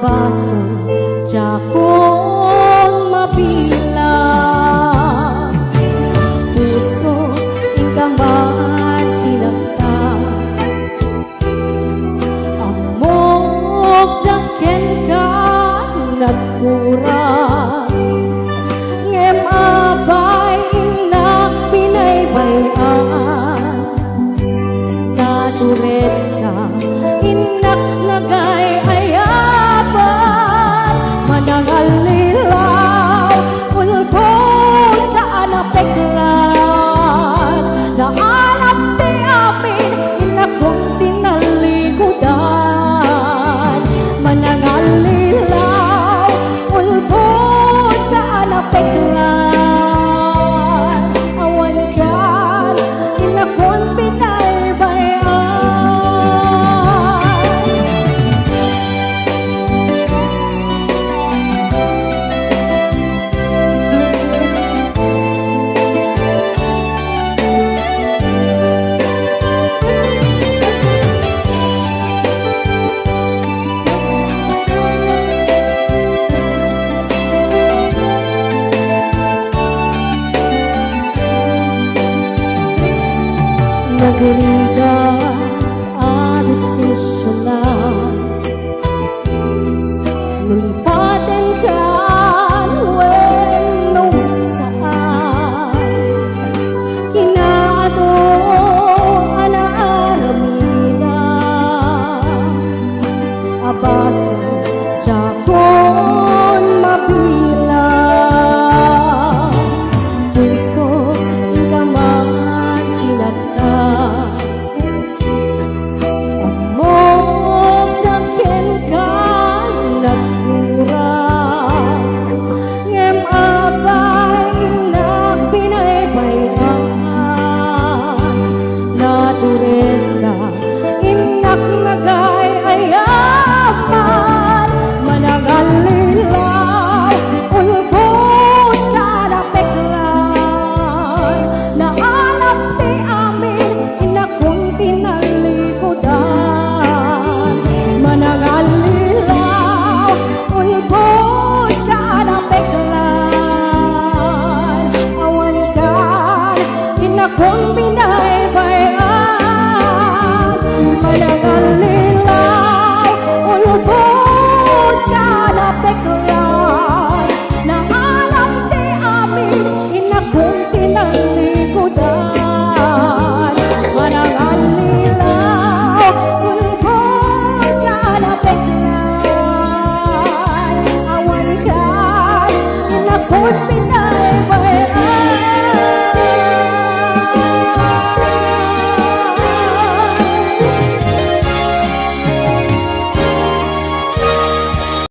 abaso jakong mabilang puso ingkang man sinagtan amok jaken ka nagkurang ngem abay inak pinaybayan naturet ka inak nagay ayaban manangalilaw ulbon ka anapeklan naanap ti amin inak kong tinalikudan manangalilaw ulbon ka anapeklan awan kan inak kong nagriga a desisyon na nulipaten ka wenno saan kinato anaaramida abaso jakon mabilang puso ingkang man sinagtan amok jaken ka nagkurang ngem abay inak pinaybayan naturet ka inak nagay ayaman manangalilaw ulbon ka napeklan naanap ti amin inak kong tinalikudan manangalilaw ulbon ka napeklan awan kan inak kong pinaybayan manangalilaw ulbon ka napeklan naanap ti amin inak kong tinalikudan manangalilaw ulbon ka napeklan awan kan inak kong